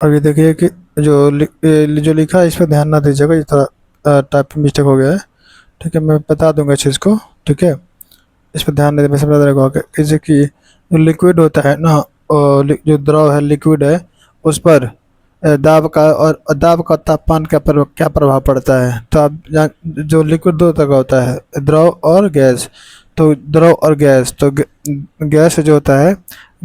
और ये देखिए कि जो लिखा है इस पर ध्यान ना दीजिएगा, ये थोड़ा टाइपिंग मिस्टेक हो गया है। ठीक है, मैं बता दूंगा इस चीज़ को। ठीक है, इस पर ध्यान देने में समझ रहेगा कि जैसे कि जो लिक्विड होता है ना, जो द्रव है लिक्विड है, उस पर दाब का और दाब का तापमान क्या प्रभाव पड़ता है। तो आप जो लिक्विड दो तरह का होता है, द्रव और गैस। तो द्रव और गैस, तो गैस जो होता है,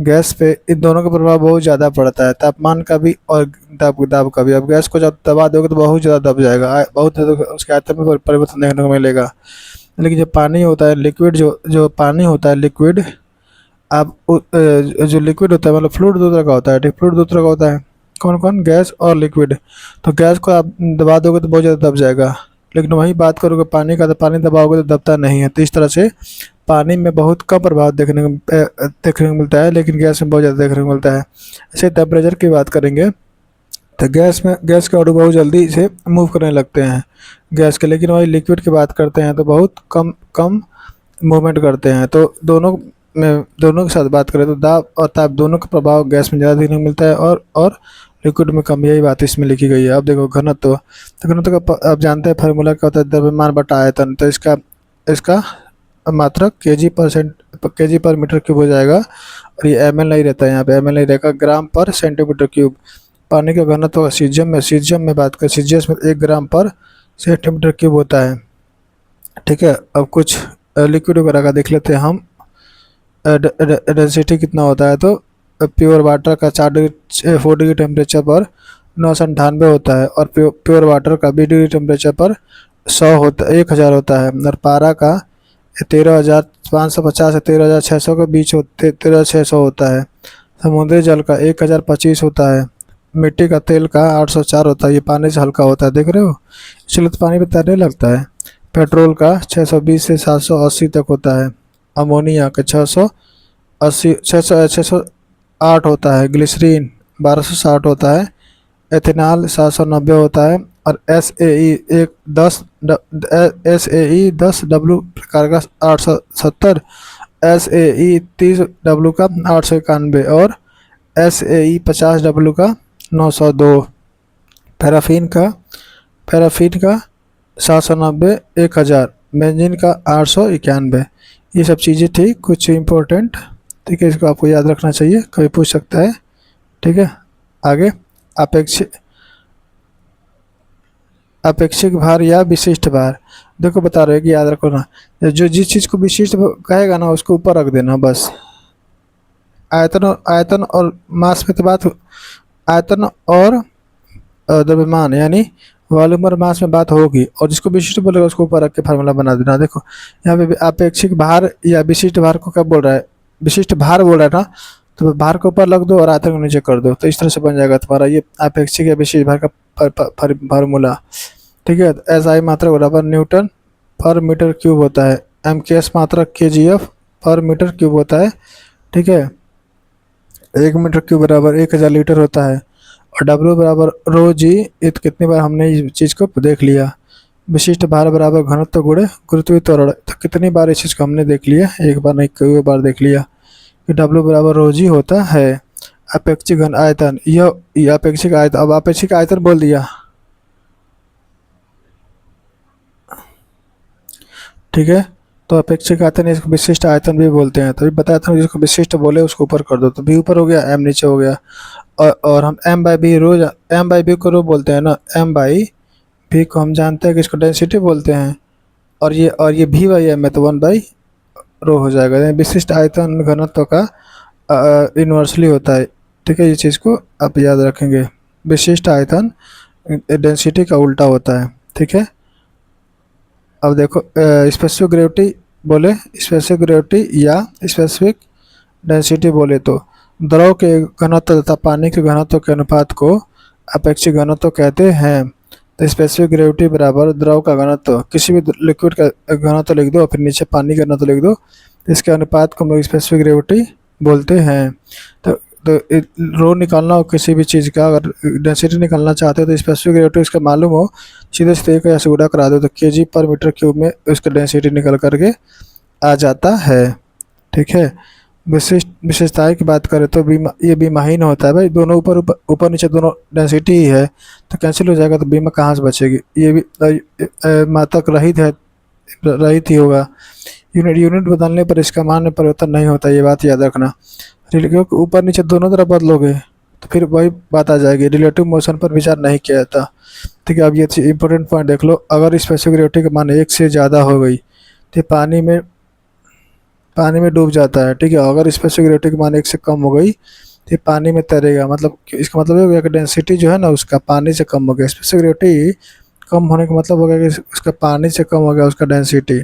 गैस पे इन दोनों का प्रभाव बहुत ज़्यादा पड़ता है, तापमान का भी और दाब दाब का भी। अब गैस को जब दबा दोगे तो बहुत ज़्यादा दब जाएगा, बहुत ज़्यादा उसके आयतन में परिवर्तन देखने को मिलेगा। लेकिन जो पानी होता है लिक्विड, जो जो पानी होता है लिक्विड, आप जो लिक्विड होता है मतलब फ्लूइड दो तरह का होता है। ठीक, फ्लूइड दो तरह का होता है, कौन कौन, गैस और लिक्विड। तो गैस को आप दबा दोगे तो बहुत ज़्यादा दब जाएगा, लेकिन वही बात करोगे पानी का, तो पानी दबाओगे तो दबता नहीं है। तो इस तरह से पानी में बहुत कम प्रभाव देखने को मिलता है, लेकिन गैस में बहुत ज़्यादा देखने को मिलता है। ऐसे टेम्परेचर की बात करेंगे तो गैस के अणु बहुत जल्दी से मूव करने लगते हैं गैस के, लेकिन वही लिक्विड की बात करते हैं तो बहुत कम कम मूवमेंट करते हैं। तो दोनों के साथ बात करें तो दाब और ताप दोनों का प्रभाव गैस में ज़्यादा देखने को मिलता है और लिक्विड में कम। यही बात इसमें लिखी गई है। अब देखो घनत्व, तो घनत्व का आप जानते हैं फार्मूला क्या होता है, द्रव्यमान बटा आयतन। तो इसका इसका मात्रक केजी पर मीटर क्यूब हो जाएगा, और ये एम एल नहीं रहता है, यहाँ पे एम एल नहीं रहेगा, ग्राम पर सेंटीमीटर क्यूब। पानी का घनत्व का सीजियम में बात करें, सीजियस में 1 ग्राम पर सेंटीमीटर क्यूब होता है। ठीक है, अब कुछ लिक्विड वगैरह का देख लेते हैं हम। डेंसिटी कितना होता है, तो प्योर वाटर का 4 डिग्री टेम्परेचर पर 998 होता है, और प्योर वाटर का 20 डिग्री टेम्परेचर पर 1000 होता है। और पारा का 13,550 से 13,600 के बीच 13,600 होता है। समुद्री जल का 1,025 होता है। मिट्टी का तेल का 804 होता है। ये पानी से हल्का होता है, देख रहे हो, इसलिए तो पानी में तैरने लगता है। पेट्रोल का 620 से 780 तक होता है। अमोनिया का 608 होता है। ग्लिसरीन 1260 होता है। एथेनॉल 790 होता है। और एस ए ई 10 डब्ल्यू प्रकार का 870, SAE 30 डब्ल्यू का 891, और SAE 50 डब्ल्यू का 902। पैराफीन का 790, 1000। बेंजीन का 891। ये सब चीज़ें थी कुछ इम्पोर्टेंट। ठीक है, इसको आपको याद रखना चाहिए, कभी पूछ सकता है। ठीक है, आगे अपेक्षिक भार या विशिष्ट भार। देखो बता रहे हैं कि याद रखो ना, जो जिस चीज़ को विशिष्ट कहेगा ना उसको ऊपर रख देना बस। आयतन और मास में तो बात, आयतन और द्रव्यमान यानी वॉल्यूम और मास में बात होगी, और जिसको विशिष्ट बोलेगा उसको ऊपर रख के फार्मूला बना देना। देखो यहाँ पे अपेक्षिक भार या विशिष्ट भार को क्या बोल रहा है, विशिष्ट भार बोल रहा है ना, तो भार को ऊपर रख दो और आयतन को नीचे कर दो, तो इस तरह से बन जाएगा तुम्हारा ये अपेक्षिक या विशिष्ट भार का फार्मूला। ठीक है, SI मात्रक बराबर न्यूटन पर मीटर क्यूब होता है। MKS मात्रक KGF पर मीटर क्यूब होता है। ठीक है, 1 मीटर क्यूब बराबर 1000 लीटर होता है। और W बराबर रो जी। कितनी बार हमने इस चीज़ को देख लिया। विशिष्ट भार बराबर घनत्व गुणे गुरुत्वीय त्वरण। तो कितनी बार इस चीज़ को हमने देख लिया, एक बार नहीं कई बार देख लिया कि W बराबर रो जी होता है। अपेक्षिक घन आयतन, यह अपेक्षिक आयतन। अब अपेक्षिक आयतन बोल दिया। ठीक है, तो अपेक्षिक आयतन इसको विशिष्ट आयतन भी बोलते हैं। तो ये बताया था, जिसको विशिष्ट बोले उसको ऊपर कर दो, तो V ऊपर हो गया, M नीचे हो गया। और हम M/B को रो बोलते हैं ना, M/B को हम जानते हैं कि इसको डेंसिटी बोलते हैं। और ये V/M है, तो 1/रो हो जाएगा। यानी विशिष्ट आयतन घनत्व का इन्वर्सली होता है। ठीक है, ये चीज़ को आप याद रखेंगे। विशिष्ट आयतन डेंसिटी का उल्टा होता है। ठीक है, अब देखो स्पेसिफिक ग्रेविटी बोले, स्पेसिफिक ग्रेविटी या स्पेसिफिक डेंसिटी बोले तो द्रव के घनत्व तथा पानी के घनत्व के अनुपात को अपेक्षिक घनत्व कहते हैं। तो स्पेसिफिक ग्रेविटी बराबर द्रव का घनत्व, किसी भी लिक्विड का घनत्व लिख दो, फिर नीचे पानी का घनत्व लिख दो, तो इसके अनुपात को हम लोग स्पेसिफिक ग्रेविटी बोलते हैं। तो रो निकालना हो किसी भी चीज़ का, अगर डेंसिटी निकालना चाहते हो तो स्पेसिफिक ग्रेविटी इसका मालूम हो, सीधे सीधे एक से गुणा करा दो तो केजी पर मीटर क्यूब में उसका डेंसिटी निकल करके आ जाता है। ठीक है, विशेषताएं की बात करें तो बीमा, ये बीमाहीन होता है भाई, दोनों ऊपर ऊपर ऊपर नीचे दोनों डेंसिटी ही है, तो कैंसिल हो जाएगा, तो बीमा कहाँ से बचेगी। ये भी मात्रक रहित है, रहित ही होगा। यूनिट यूनिट बदलने पर इसका मान में परिवर्तन नहीं होता, ये बात याद रखना। क्योंकि ऊपर नीचे दोनों तरफ बदलोगे तो फिर वही बात आ जाएगी, रिलेटिव मोशन पर विचार नहीं किया जाता। ठीक है, अब ये इंपॉर्टेंट पॉइंट देख लो, अगर स्पेसिफिक ग्रेविटी का मान 1 से ज़्यादा हो गई तो पानी में डूब जाता है। ठीक है, अगर स्पेसिफिक ग्रेविटी का मान 1 से कम हो गई तो ये पानी में तैरेगा। मतलब इसका मतलब ये हो गया कि डेंसिटी जो है ना उसका पानी से कम हो गया। स्पेसिफिक ग्रेविटी कम होने का मतलब हो गया कि उसका पानी से कम हो गया उसका डेंसिटी।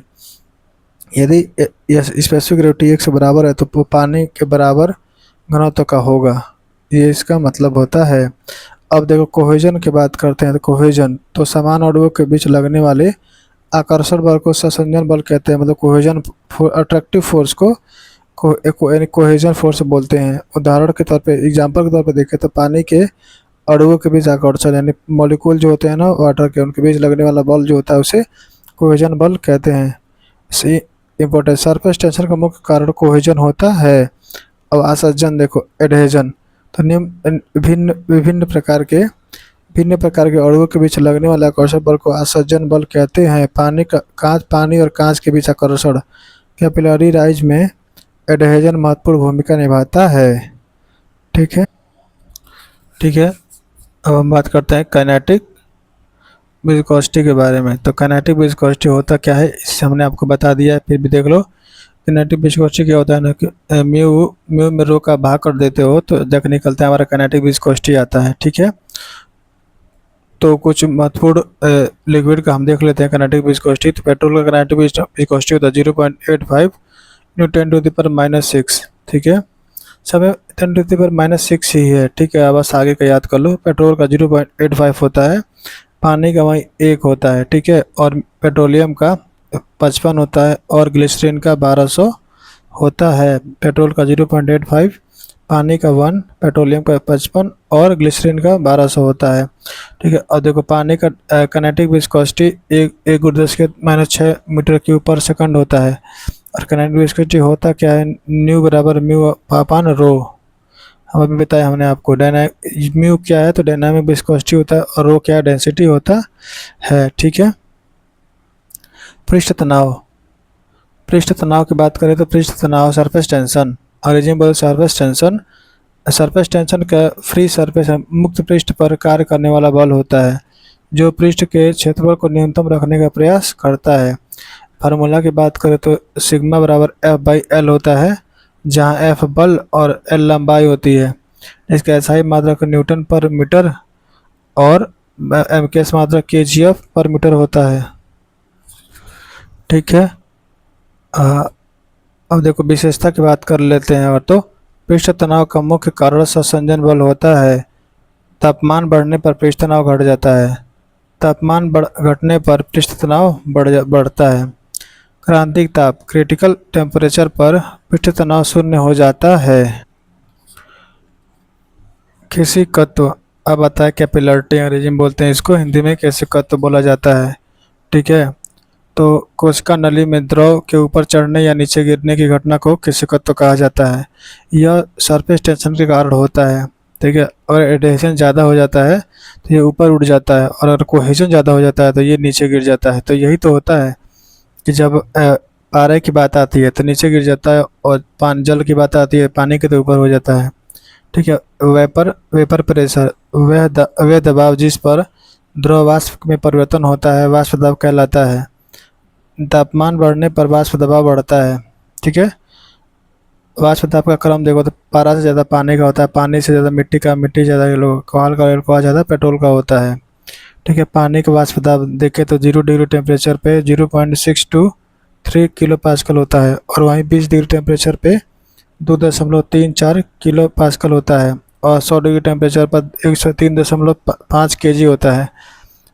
यदि स्पेसिफिक ग्रेविटी 1 से बराबर है तो वो पानी के बराबर घनत्व का होगा, ये इसका मतलब होता है। अब देखो कोहेजन की बात करते हैं, तो कोहेजन तो समान अणुओं के बीच लगने वाले आकर्षण बल को संसंजन बल कहते हैं। मतलब कोहेजन अट्रैक्टिव फोर्स को यानी कोहेजन फोर्स बोलते हैं। उदाहरण के तौर पे, एग्जांपल के तौर पे देखें तो पानी के अणुओं के बीच आकर्षण यानी मॉलिक्यूल जो होते हैं ना वाटर के, उनके बीच लगने वाला बल जो होता है उसे कोहेजन बल कहते हैं। सी इम्पोर्टेंट, सरफेस टेंशन का मुख्य कारण कोहेजन होता है। अब आसंजन देखो, एडहेजन तो निम्न भिन्न प्रकार के अणुओं के बीच लगने वाले आकर्षण बल को आसंजन बल कहते हैं। पानी और कांच के बीच आकर्षण कैपिलरी राइज में एडहेजन महत्वपूर्ण भूमिका निभाता है। ठीक है, ठीक है। अब हम बात करते हैं काइनेटिक विस्कोसिटी के बारे में। तो काइनेटिक विस्कोसिटी होता क्या है, इससे हमने आपको बता दिया है, फिर भी देख लो। काइनेटिक विस्कोसिटी क्या होता है ना कि म्यू में रो का भाग कर देते हो तो जब निकलता है हमारा काइनेटिक विस्कोसिटी आता है। ठीक है, तो कुछ महत्वपूर्ण लिक्विड का हम देख लेते हैं काइनेटिक विस्कोसिटी। तो पेट्रोल का काइनेटिक विस्कोसिटी होता है 0.85 × 10⁻⁶। ठीक है, सब 10⁻⁶ ही है। ठीक है, अब बस आगे का याद कर लो। पेट्रोल का 0.85 होता है, पानी का वहीं 1 होता है। ठीक है, और पेट्रोलियम का 55 होता है और ग्लिसरीन का 1200 होता है। पेट्रोल का 0.85, पानी का 1, पेट्रोलियम का 55 और ग्लिसरीन का 1200 होता है। ठीक है, और देखो पानी का काइनेटिक विस्कोसिटी 1×10⁻⁶ मीटर क्यूब पर सेकंड होता है। और काइनेटिक विस्कोसिटी होता क्या है, न्यू बराबर म्यू अपान रो। हम अभी बताया हमने आपको, म्यू क्या है तो डायनामिक विस्कोसिटी होता है और रो क्या है, डेंसिटी होता है। ठीक है, पृष्ठ तनाव की बात करें तो पृष्ठ तनाव सरफेस टेंशन, अंग्रेजी में बोले सरफेस टेंशन। सरफेस टेंशन का फ्री सरफेस मुक्त पृष्ठ पर कार्य करने वाला बल होता है जो पृष्ठ के क्षेत्रफल को न्यूनतम रखने का प्रयास करता है। फार्मूला की बात करें तो सिग्मा बराबर F/L होता है, जहां F बल और L लंबाई होती है। इसका SI मात्रक न्यूटन पर मीटर और MKS मात्रक kgf पर मीटर होता है। ठीक है, अब देखो विशेषता की बात कर लेते हैं। और तो पृष्ठ तनाव का मुख्य कारण संसंजन बल होता है। तापमान बढ़ने पर पृष्ठ तनाव घट जाता है, तापमान घटने पर पृष्ठ तनाव बढ़ता है। क्रांतिक ताप क्रिटिकल टेम्परेचर पर पृष्ठ तनाव शून्य हो जाता है। केशिकत्व, अब आता है कैपिलरिटी, अंग्रेजी में बोलते हैं इसको, हिंदी में केशिकत्व बोला जाता है। ठीक है, तो कोशिका नली में द्रव के ऊपर चढ़ने या नीचे गिरने की घटना को केशिकत्व कहा जाता है। यह सरफेस टेंशन के कारण होता है। ठीक है, अगर एडहेशन ज़्यादा हो जाता है तो ये ऊपर उठ जाता है, और अगर कोहेजन ज़्यादा हो जाता है तो ये नीचे गिर जाता है। तो यही तो होता है कि जब पारे की बात आती है तो नीचे गिर जाता है, और जल की बात आती है पानी के तो ऊपर हो जाता है। ठीक है, वेपर प्रेशर वह दबाव जिस पर द्रव वाष्प में परिवर्तन होता है वाष्प दबाव कहलाता है। तापमान बढ़ने पर वाष्प दबाव बढ़ता है। ठीक है, वाष्प दबाव का क्रम देखो तो पारा से ज़्यादा पानी का होता है, पानी से ज़्यादा मिट्टी का, मिट्टी ज़्यादा अल्कोहल ज़्यादा पेट्रोल का होता है। ठीक है, पानी का वाष्प दबाव देखें तो 0 डिग्री टेम्परेचर पे 0.623 किलो पास्कल होता है, और वहीं 20 डिग्री टेम्परेचर पे 2.34 किलो पास्कल होता है, और 100 डिग्री टेम्परेचर पर 103.5 kg होता है।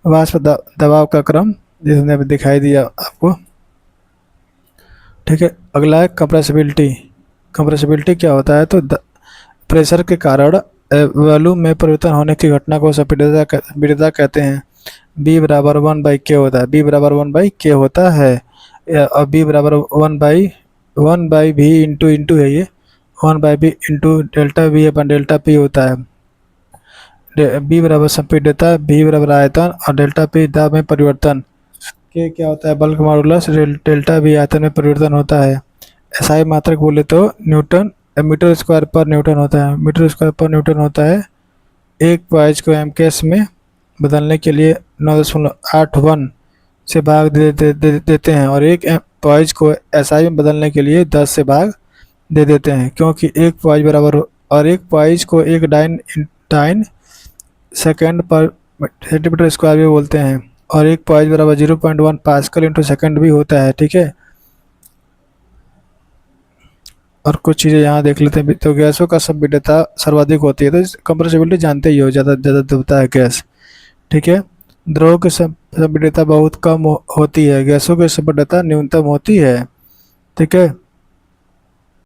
वाष्प दबाव का क्रम जिसने अभी दिखाई दिया आपको। ठीक है, अगला है कंप्रेसिबिलिटी। कंप्रेसिबिलिटी क्या होता है तो प्रेशर के कारण वॉल्यूम में परिवर्तन होने की घटना को संपीड़ितता कहते हैं। B बराबर 1/K होता है, B बराबर 1/K होता है, और B बराबर 1/V इंटू है ये, 1/b into delta we upon delta P होता है। बी बराबर संपीड्यता, बी बराबर आयतन और डेल्टा पी दाब में परिवर्तन के क्या होता है, बल्क मॉडुलस डेल्टा वी आयतन में परिवर्तन होता है। एसआई मात्रक बोले तो न्यूटन मीटर स्क्वायर पर न्यूटन होता है, मीटर स्क्वायर पर न्यूटन होता है। एक पॉइज को एमकेस में बदलने के लिए 9.81 से भाग देते हैं और एक पॉइज को एसआई में बदलने के लिए 10 से भाग दे देते हैं, क्योंकि एक पॉइज बराबर और एक पॉइज को एक डाइन सेकेंड पर सेंटीमीटर स्क्वायर भी बोलते हैं और एक पॉइज बराबर 0.1 पास्कल इंटू सेकेंड भी होता है। ठीक है, और कुछ चीज़ें यहाँ देख लेते हैं। तो गैसों का संपीड्यता सर्वाधिक होती है, तो कंप्रेसिबिलिटी जानते ही हो, ज़्यादा ज़्यादा दबता है गैस। ठीक है, द्रव की संपीड्यता बहुत कम होती है, गैसों की संपीड्यता न्यूनतम होती है। ठीक है।